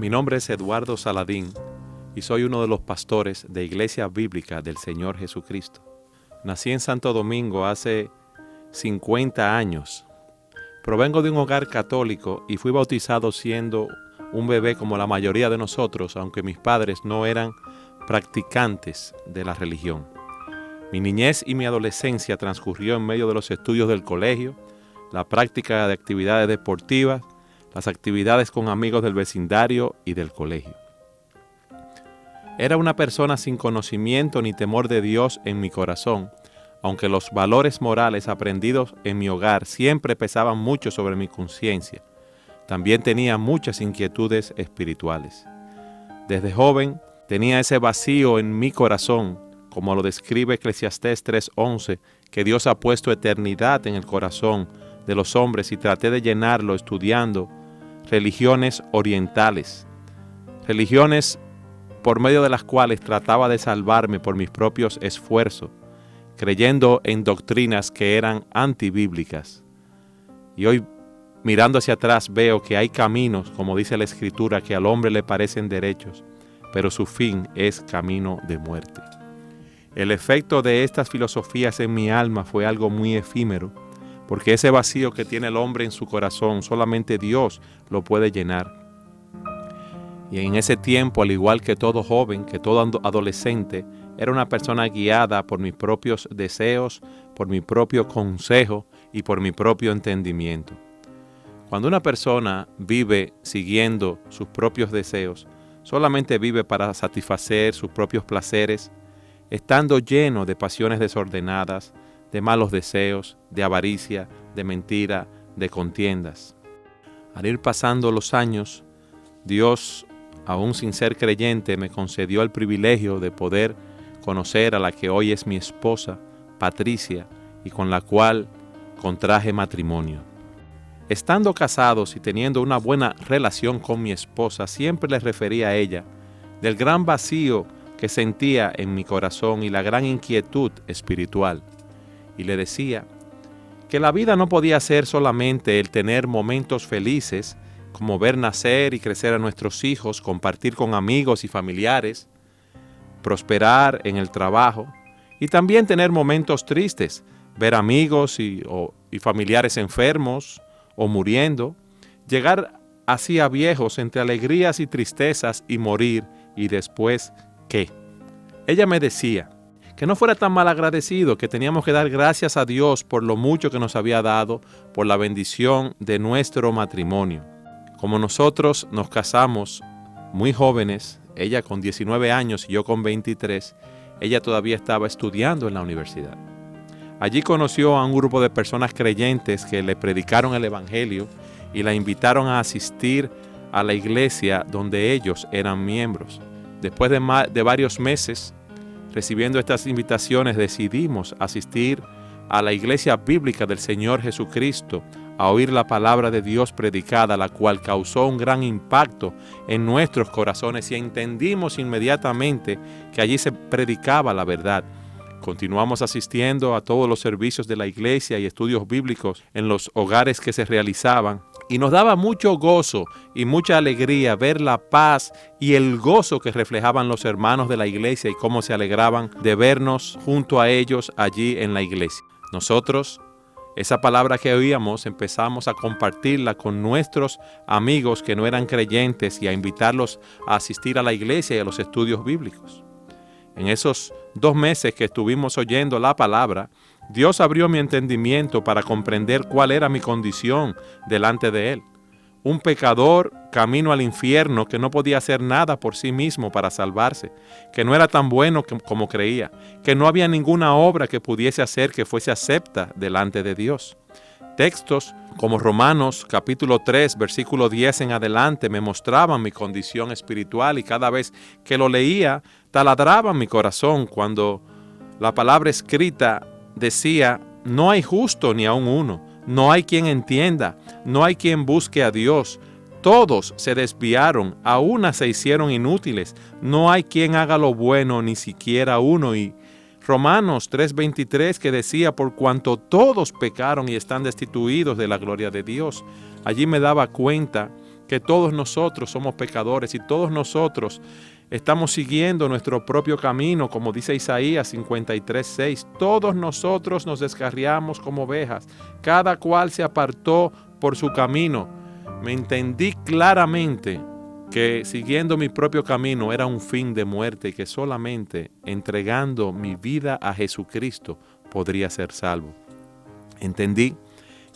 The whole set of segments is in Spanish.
Mi nombre es Eduardo Saladín y soy uno de los pastores de Iglesia Bíblica del Señor Jesucristo. Nací en Santo Domingo hace 50 años. Provengo de un hogar católico y fui bautizado siendo un bebé como la mayoría de nosotros, aunque mis padres no eran practicantes de la religión. Mi niñez y mi adolescencia transcurrió en medio de los estudios del colegio, la práctica de actividades deportivas, las actividades con amigos del vecindario y del colegio. Era una persona sin conocimiento ni temor de Dios en mi corazón, aunque los valores morales aprendidos en mi hogar siempre pesaban mucho sobre mi conciencia. También tenía muchas inquietudes espirituales. Desde joven tenía ese vacío en mi corazón, como lo describe Eclesiastés 3:11, que Dios ha puesto eternidad en el corazón de los hombres, y traté de llenarlo estudiando religiones orientales, religiones por medio de las cuales trataba de salvarme por mis propios esfuerzos, creyendo en doctrinas que eran antibíblicas. Y hoy, mirando hacia atrás, veo que hay caminos, como dice la Escritura, que al hombre le parecen derechos, pero su fin es camino de muerte. El efecto de estas filosofías en mi alma fue algo muy efímero, porque ese vacío que tiene el hombre en su corazón, solamente Dios lo puede llenar. Y en ese tiempo, al igual que todo joven, que todo adolescente, era una persona guiada por mis propios deseos, por mi propio consejo y por mi propio entendimiento. Cuando una persona vive siguiendo sus propios deseos, solamente vive para satisfacer sus propios placeres, estando lleno de pasiones desordenadas, de malos deseos, de avaricia, de mentira, de contiendas. Al ir pasando los años, Dios, aún sin ser creyente, me concedió el privilegio de poder conocer a la que hoy es mi esposa, Patricia, y con la cual contraje matrimonio. Estando casados y teniendo una buena relación con mi esposa, siempre le refería a ella del gran vacío que sentía en mi corazón y la gran inquietud espiritual. Y le decía que la vida no podía ser solamente el tener momentos felices, como ver nacer y crecer a nuestros hijos, compartir con amigos y familiares, prosperar en el trabajo, y también tener momentos tristes, ver amigos y familiares enfermos o muriendo, llegar así a viejos entre alegrías y tristezas y morir, y después, ¿qué? Ella me decía que no fuera tan mal agradecido, que teníamos que dar gracias a Dios por lo mucho que nos había dado, por la bendición de nuestro matrimonio. Como nosotros nos casamos muy jóvenes, ella con 19 años y yo con 23, ella todavía estaba estudiando en la universidad. Allí conoció a un grupo de personas creyentes que le predicaron el Evangelio y la invitaron a asistir a la iglesia donde ellos eran miembros. Después de varios meses recibiendo estas invitaciones, decidimos asistir a la Iglesia Bíblica del Señor Jesucristo a oír la palabra de Dios predicada, la cual causó un gran impacto en nuestros corazones, y entendimos inmediatamente que allí se predicaba la verdad. Continuamos asistiendo a todos los servicios de la iglesia y estudios bíblicos en los hogares que se realizaban, y nos daba mucho gozo y mucha alegría ver la paz y el gozo que reflejaban los hermanos de la iglesia y cómo se alegraban de vernos junto a ellos allí en la iglesia. Nosotros, esa palabra que oíamos, empezamos a compartirla con nuestros amigos que no eran creyentes y a invitarlos a asistir a la iglesia y a los estudios bíblicos. En esos 2 meses que estuvimos oyendo la palabra, Dios abrió mi entendimiento para comprender cuál era mi condición delante de Él. Un pecador camino al infierno que no podía hacer nada por sí mismo para salvarse, que no era tan bueno como creía, que no había ninguna obra que pudiese hacer que fuese acepta delante de Dios. Textos como Romanos capítulo 3, versículo 10 en adelante me mostraban mi condición espiritual, y cada vez que lo leía taladraba mi corazón cuando la palabra escrita decía: no hay justo ni aun uno, no hay quien entienda, no hay quien busque a Dios. Todos se desviaron, a una se hicieron inútiles, no hay quien haga lo bueno, ni siquiera uno. Y Romanos 3:23 que decía: por cuanto todos pecaron y están destituidos de la gloria de Dios. Allí me daba cuenta que todos nosotros somos pecadores y todos nosotros estamos siguiendo nuestro propio camino, como dice Isaías 53:6. Todos nosotros nos descarriamos como ovejas, cada cual se apartó por su camino. Me entendí claramente que siguiendo mi propio camino era un fin de muerte y que solamente entregando mi vida a Jesucristo podría ser salvo. Entendí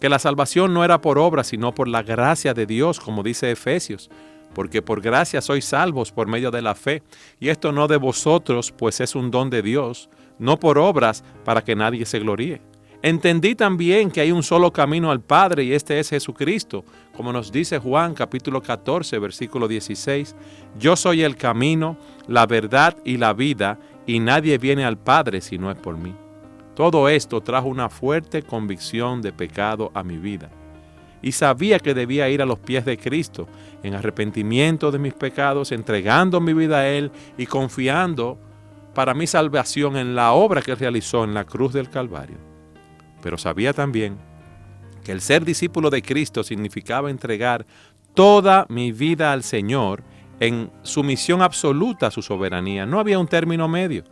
que la salvación no era por obra, sino por la gracia de Dios, como dice Efesios, porque por gracia sois salvos por medio de la fe, y esto no de vosotros, pues es un don de Dios, no por obras para que nadie se gloríe. Entendí también que hay un solo camino al Padre y este es Jesucristo, como nos dice Juan capítulo 14, versículo 16, yo soy el camino, la verdad y la vida, y nadie viene al Padre si no es por mí. Todo esto trajo una fuerte convicción de pecado a mi vida. Y sabía que debía ir a los pies de Cristo, en arrepentimiento de mis pecados, entregando mi vida a Él y confiando para mi salvación en la obra que realizó en la cruz del Calvario. Pero sabía también que el ser discípulo de Cristo significaba entregar toda mi vida al Señor en sumisión absoluta a su soberanía. No había un término medio,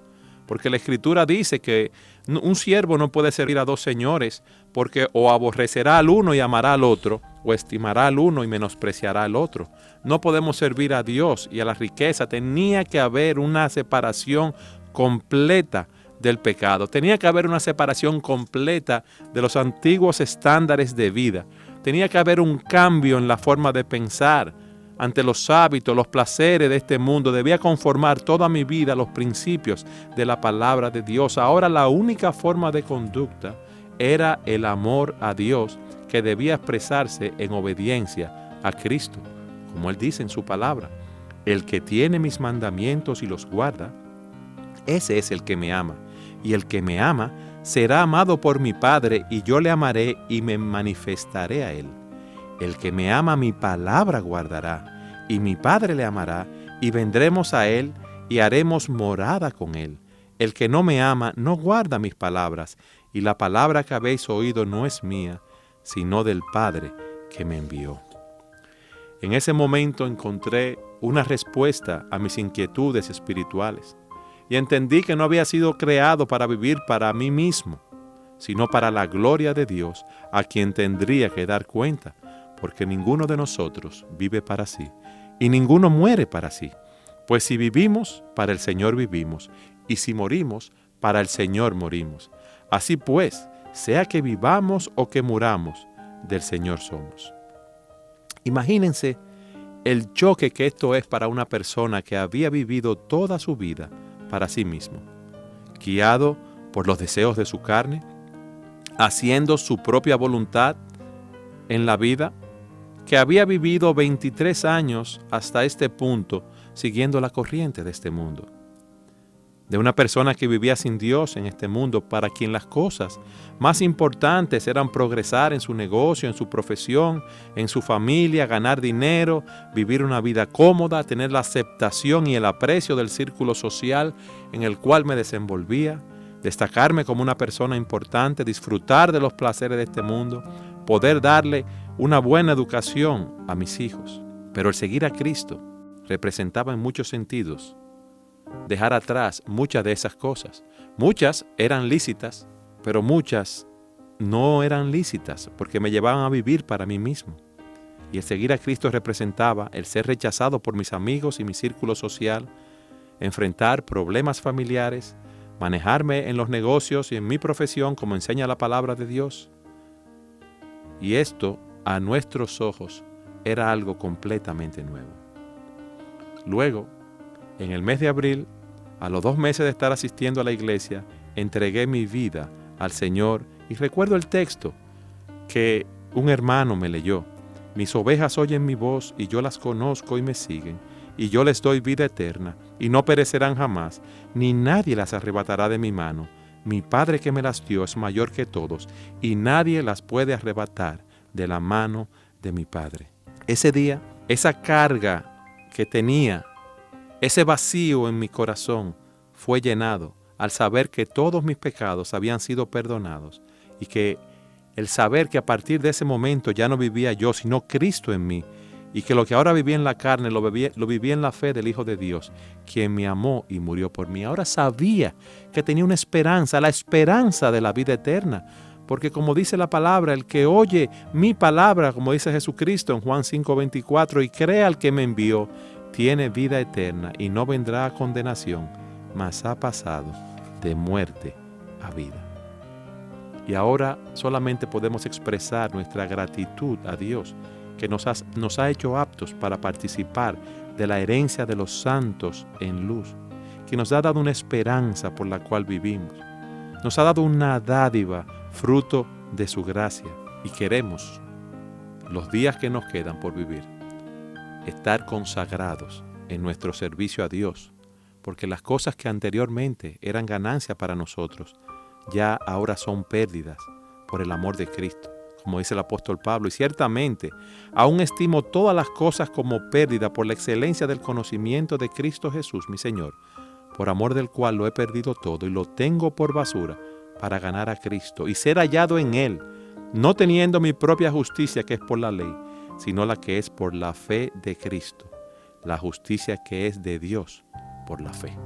porque la Escritura dice que un siervo no puede servir a dos señores, porque o aborrecerá al uno y amará al otro, o estimará al uno y menospreciará al otro. No podemos servir a Dios y a la riqueza. Tenía que haber una separación completa del pecado. Tenía que haber una separación completa de los antiguos estándares de vida. Tenía que haber un cambio en la forma de pensar ante los hábitos, los placeres de este mundo. Debía conformar toda mi vida a los principios de la palabra de Dios. Ahora la única forma de conducta era el amor a Dios, que debía expresarse en obediencia a Cristo. Como Él dice en su palabra, el que tiene mis mandamientos y los guarda, ese es el que me ama. Y el que me ama será amado por mi Padre, y yo le amaré y me manifestaré a él. El que me ama mi palabra guardará, y mi Padre le amará, y vendremos a él y haremos morada con él. El que no me ama no guarda mis palabras, y la palabra que habéis oído no es mía, sino del Padre que me envió. En ese momento encontré una respuesta a mis inquietudes espirituales. Y entendí que no había sido creado para vivir para mí mismo, sino para la gloria de Dios, a quien tendría que dar cuenta, porque ninguno de nosotros vive para sí, y ninguno muere para sí. Pues si vivimos, para el Señor vivimos, y si morimos, para el Señor morimos. Así pues, sea que vivamos o que muramos, del Señor somos. Imagínense el choque que esto es para una persona que había vivido toda su vida para sí mismo, guiado por los deseos de su carne, haciendo su propia voluntad en la vida, que había vivido 23 años hasta este punto siguiendo la corriente de este mundo. De una persona que vivía sin Dios en este mundo, para quien las cosas más importantes eran progresar en su negocio, en su profesión, en su familia, ganar dinero, vivir una vida cómoda, tener la aceptación y el aprecio del círculo social en el cual me desenvolvía, destacarme como una persona importante, disfrutar de los placeres de este mundo, poder darle una buena educación a mis hijos. Pero el seguir a Cristo representaba en muchos sentidos dejar atrás muchas de esas cosas. Muchas eran lícitas, pero muchas no eran lícitas porque me llevaban a vivir para mí mismo. Y el seguir a Cristo representaba el ser rechazado por mis amigos y mi círculo social, enfrentar problemas familiares, manejarme en los negocios y en mi profesión como enseña la palabra de Dios. Y esto, a nuestros ojos, era algo completamente nuevo. Luego, en el mes de abril, a los 2 meses de estar asistiendo a la iglesia, entregué mi vida al Señor y recuerdo el texto que un hermano me leyó. Mis ovejas oyen mi voz y yo las conozco y me siguen, y yo les doy vida eterna y no perecerán jamás, ni nadie las arrebatará de mi mano. Mi Padre que me las dio es mayor que todos y nadie las puede arrebatar de la mano de mi Padre. Ese día, esa carga que tenía, ese vacío en mi corazón fue llenado al saber que todos mis pecados habían sido perdonados y que el saber que a partir de ese momento ya no vivía yo, sino Cristo en mí, y que lo que ahora vivía en la carne lo vivía en la fe del Hijo de Dios, quien me amó y murió por mí. Ahora sabía que tenía una esperanza, la esperanza de la vida eterna, porque como dice la palabra, el que oye mi palabra, como dice Jesucristo en Juan 5:24, y cree al que me envió, tiene vida eterna y no vendrá a condenación, mas ha pasado de muerte a vida. Y ahora solamente podemos expresar nuestra gratitud a Dios, que nos ha hecho aptos para participar de la herencia de los santos en luz, que nos ha dado una esperanza por la cual vivimos. Nos ha dado una dádiva, fruto de su gracia, y queremos, los días que nos quedan por vivir, estar consagrados en nuestro servicio a Dios, porque las cosas que anteriormente eran ganancia para nosotros, ya ahora son pérdidas por el amor de Cristo, como dice el apóstol Pablo. Y ciertamente, aún estimo todas las cosas como pérdida por la excelencia del conocimiento de Cristo Jesús, mi Señor, por amor del cual lo he perdido todo y lo tengo por basura para ganar a Cristo y ser hallado en Él, no teniendo mi propia justicia que es por la ley, sino la que es por la fe de Cristo, la justicia que es de Dios por la fe.